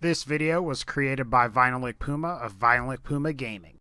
This video was created by VinylicPuma of VinylicPumaGaming.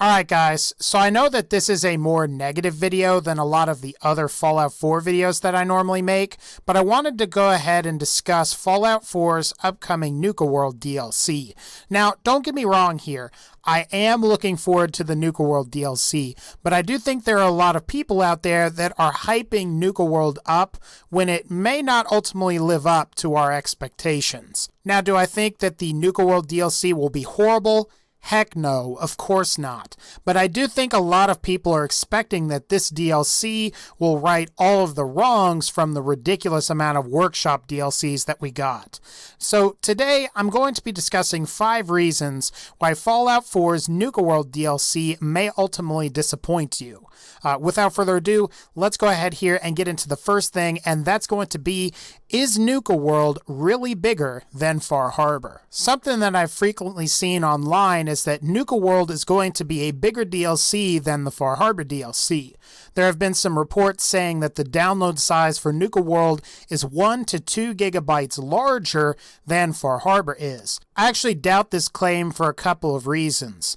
Alright guys, so I know that this is a more negative video than a lot of the other Fallout 4 videos that I normally make, but I wanted to go ahead and discuss Fallout 4's upcoming Nuka World DLC. Now, don't get me wrong here, I am looking forward to the Nuka World DLC, but I do think there are a lot of people out there that are hyping Nuka World up when it may not ultimately live up to our expectations. Now, do I think that the Nuka World DLC will be horrible? Heck no, of course not. But I do think a lot of people are expecting that this DLC will right all of the wrongs from the ridiculous amount of workshop DLCs that we got. So today I'm going to be discussing 5 reasons why Fallout 4's Nuka World DLC may ultimately disappoint you. Without further ado, let's go ahead here and get into the first thing, and that's going to be, is Nuka World really bigger than Far Harbor? Something that I've frequently seen online is that Nuka World is going to be a bigger DLC than the Far Harbor DLC. There have been some reports saying that the download size for Nuka World is 1 to 2 gigabytes larger than Far Harbor is. I actually doubt this claim for a couple of reasons.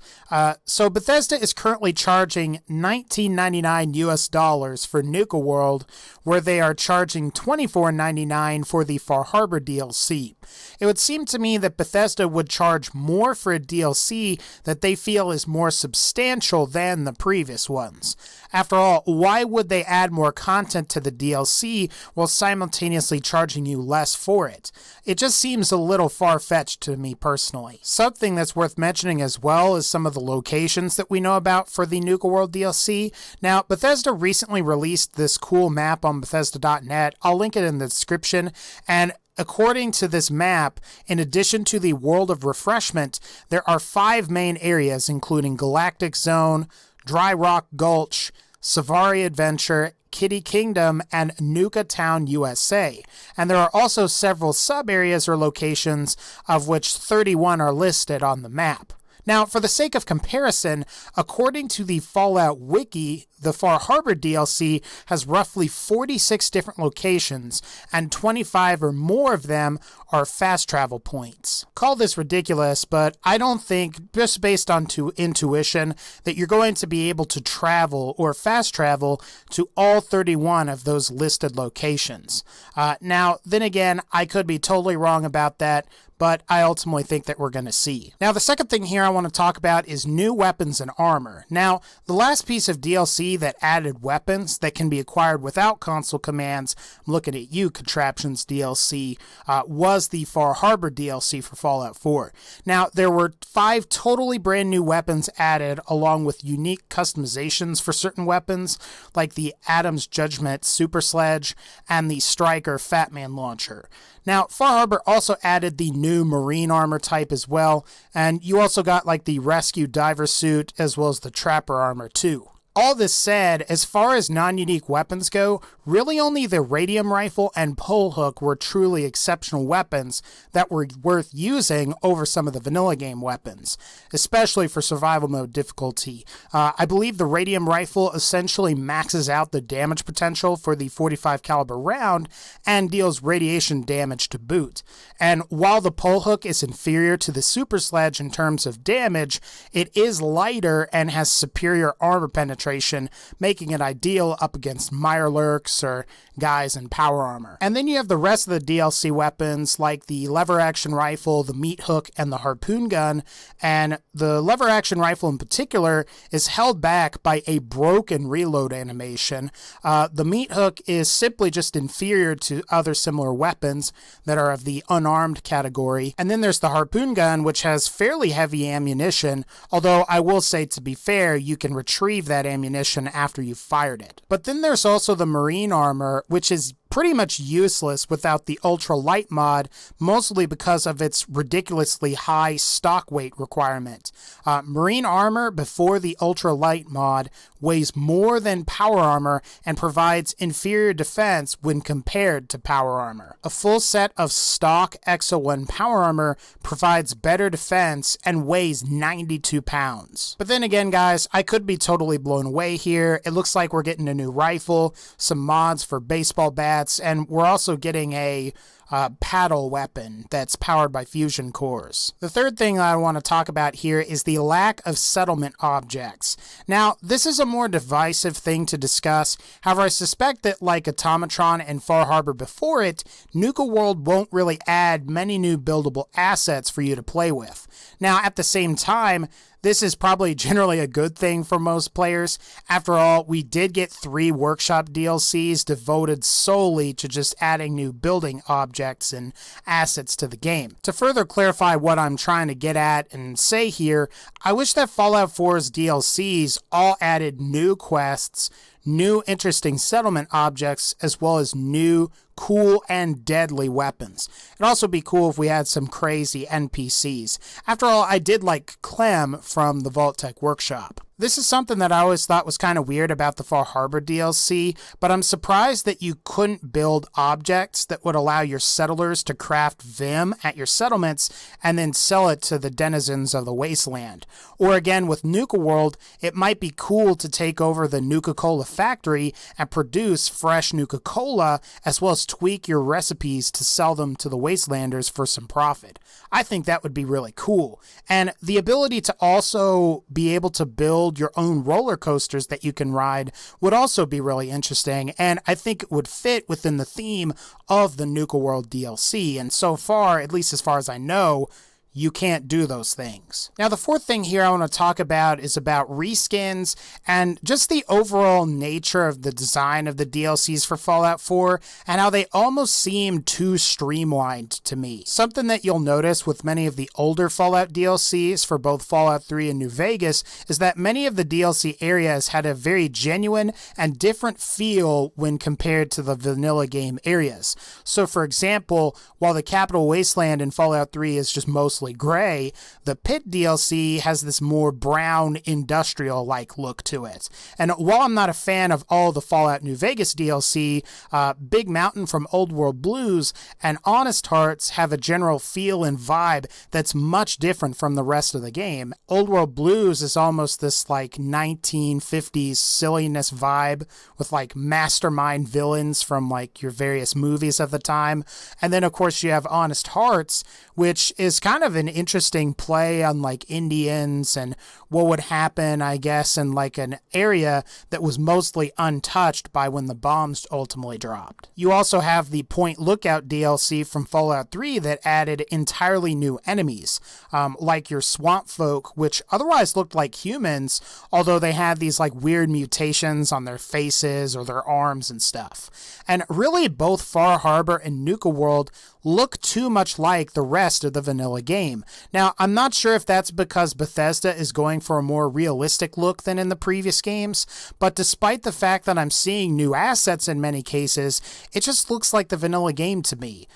So Bethesda is currently charging $19.99 US for Nuka World, where they are charging $24.99 for the Far Harbor DLC. It would seem to me that Bethesda would charge more for a DLC that they feel is more substantial than the previous ones. After all, why would they add more content to the DLC while simultaneously charging you less for it? It just seems a little far-fetched to me personally. Something that's worth mentioning as well is some of the locations that we know about for the Nuka World DLC. Now, Bethesda recently released this cool map on Bethesda.net. I'll link it in the description, and according to this map, in addition to the World of Refreshment, there are 5 main areas, including Galactic Zone, Dry Rock Gulch, Savari Adventure, Kitty Kingdom, and Nuka Town, USA. And there are also several sub-areas or locations, of which 31 are listed on the map. Now, for the sake of comparison, according to the Fallout Wiki, the Far Harbor DLC has roughly 46 different locations, and 25 or more of them are fast travel points. Call this ridiculous, but I don't think, just based on intuition, that you're going to be able to travel or fast travel to all 31 of those listed locations. Now, then again, I could be totally wrong about that, but I ultimately think that we're going to see. Now, the second thing here I want to talk about is new weapons and armor. Now, the last piece of DLC that added weapons that can be acquired without console commands, I'm looking at you, Contraptions DLC, was the Far Harbor DLC for Fallout 4. Now, there were 5 totally brand new weapons added, along with unique customizations for certain weapons, like the Adam's Judgment Super Sledge and the Striker Fat Man Launcher. Now, Far Harbor also added the new marine armor type as well, and you also got like the rescue diver suit as well as the trapper armor too. All this said, as far as non-unique weapons go, really only the radium rifle and pole hook were truly exceptional weapons that were worth using over some of the vanilla game weapons, especially for survival mode difficulty. I believe the radium rifle essentially maxes out the damage potential for the 45 caliber round and deals radiation damage to boot. And while the pole hook is inferior to the super sledge in terms of damage, it is lighter and has superior armor penetration, making it ideal up against Mirelurks or guys in power armor. And then you have the rest of the DLC weapons like the lever action rifle, the meat hook, and the harpoon gun. And the lever action rifle in particular is held back by a broken reload animation. The meat hook is simply just inferior to other similar weapons that are of the unarmed category. And then there's the harpoon gun, which has fairly heavy ammunition, although I will say, to be fair, you can retrieve that ammunition after you've fired it. But then there's also the marine armor, which is pretty much useless without the ultra light mod, mostly because of its ridiculously high stock weight requirement. Marine armor before the ultra light mod weighs more than power armor and provides inferior defense when compared to power armor. A full set of stock XO1 power armor provides better defense and weighs 92 pounds. But then again, guys, I could be totally blown away here. It looks like we're getting a new rifle, some mods for baseball bats, and we're also getting a paddle weapon that's powered by fusion cores. The third thing I want to talk about here is the lack of settlement objects. Now, this is a more divisive thing to discuss. However, I suspect that like Automatron and Far Harbor before it, Nuka World won't really add many new buildable assets for you to play with. Now, at the same time, this is probably generally a good thing for most players. After all, we did get 3 workshop DLCs devoted solely to just adding new building objects and assets to the game. To further clarify what I'm trying to get at and say here, I wish that Fallout 4's DLCs all added new quests, new interesting settlement objects, as well as new cool and deadly weapons. It'd also be cool if we had some crazy NPCs. After all, I did like Clem from the Vault-Tec Workshop. This is something that I always thought was kind of weird about the Far Harbor DLC, but I'm surprised that you couldn't build objects that would allow your settlers to craft Vim at your settlements and then sell it to the denizens of the wasteland. Or again, with Nuka World, it might be cool to take over the Nuka-Cola factory and produce fresh Nuka-Cola, as well as tweak your recipes to sell them to the wastelanders for some profit. I think that would be really cool. And the ability to also be able to build your own roller coasters that you can ride would also be really interesting, and I think it would fit within the theme of the Nuka World DLC, and so far, at least as far as I know, you can't do those things. Now, the fourth thing here I want to talk about is about reskins and just the overall nature of the design of the DLCs for Fallout 4 and how they almost seem too streamlined to me. Something that you'll notice with many of the older Fallout DLCs for both Fallout 3 and New Vegas is that many of the DLC areas had a very genuine and different feel when compared to the vanilla game areas. So, for example, while the Capital Wasteland in Fallout 3 is just mostly gray, the Pit DLC has this more brown industrial-like look to it. And while I'm not a fan of all the Fallout New Vegas DLC, Big Mountain from Old World Blues and Honest Hearts have a general feel and vibe that's much different from the rest of the game. Old World Blues is almost this like 1950s silliness vibe with like mastermind villains from like your various movies of the time. And then of course you have Honest Hearts, which is kind of an interesting play on like Indians and what would happen, I guess, in like an area that was mostly untouched by when the bombs ultimately dropped. You also have the Point Lookout DLC from Fallout 3 that added entirely new enemies, like your swamp folk, which otherwise looked like humans, although they had these like weird mutations on their faces or their arms and stuff. And really both Far Harbor and Nuka World look too much like the rest of the vanilla game. Now, I'm not sure if that's because Bethesda is going for a more realistic look than in the previous games, but despite the fact that I'm seeing new assets in many cases, it just looks like the vanilla game to me.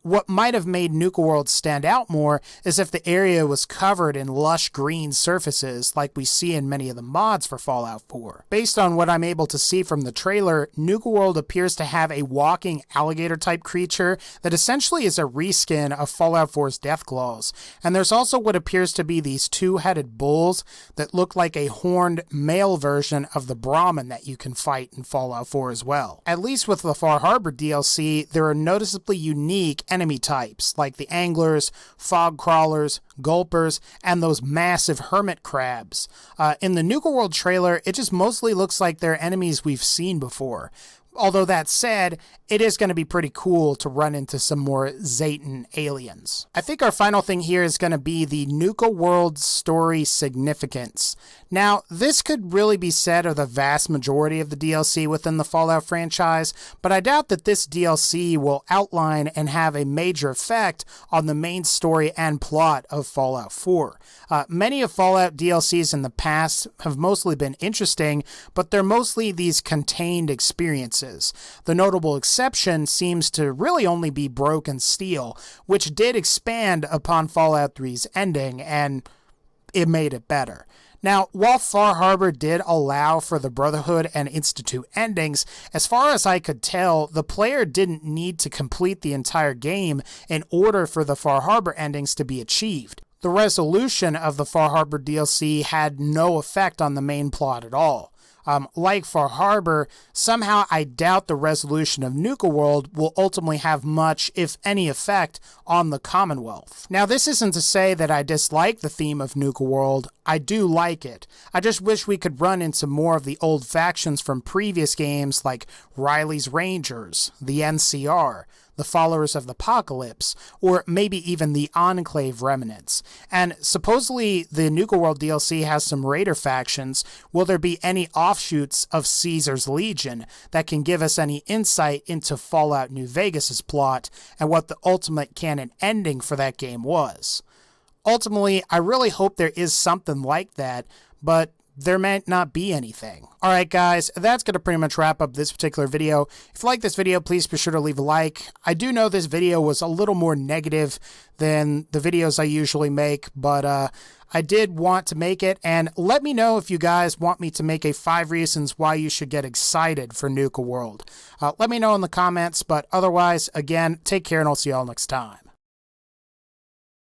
What might have made Nuka World stand out more is if the area was covered in lush green surfaces like we see in many of the mods for Fallout 4. Based on what I'm able to see from the trailer, Nuka World appears to have a walking alligator-type creature that essentially is a reskin of Fallout 4's Deathclaws, and there's also what appears to be these two-headed bulls that look like a horned male version of the Brahmin that you can fight in Fallout 4 as well. At least with the Far Harbor DLC, there are noticeably unique enemy types, like the anglers, fog crawlers, gulpers, and those massive hermit crabs. In the Nuka World trailer, it just mostly looks like they're enemies we've seen before. Although that said, it is going to be pretty cool to run into some more Zayton aliens. I think our final thing here is going to be the Nuka World story significance. Now, this could really be said of the vast majority of the DLC within the Fallout franchise, but I doubt that this DLC will outline and have a major effect on the main story and plot of Fallout 4. Many of Fallout DLCs in the past have mostly been interesting, but they're mostly these contained experiences. The notable exception seems to really only be Broken Steel, which did expand upon Fallout 3's ending, and it made it better. Now, while Far Harbor did allow for the Brotherhood and Institute endings, as far as I could tell, the player didn't need to complete the entire game in order for the Far Harbor endings to be achieved. The resolution of the Far Harbor DLC had no effect on the main plot at all. Like for Harbor, somehow I doubt the resolution of Nuka World will ultimately have much, if any, effect on the Commonwealth. Now, this isn't to say that I dislike the theme of Nuka World. I do like it. I just wish we could run into more of the old factions from previous games like Riley's Rangers, the NCR, the Followers of the Apocalypse, or maybe even the Enclave remnants. And supposedly the Nuka World DLC has some Raider factions. Will there be any offshoots of Caesar's Legion that can give us any insight into Fallout New Vegas's plot and what the ultimate canon ending for that game was? Ultimately, I really hope there is something like that, but there might not be anything. Alright guys, that's going to pretty much wrap up this particular video. If you like this video, please be sure to leave a like. I do know this video was a little more negative than the videos I usually make, but I did want to make it, and let me know if you guys want me to make a 5 reasons why you should get excited for Nuka World. Let me know in the comments, but otherwise, again, take care and I'll see you all next time.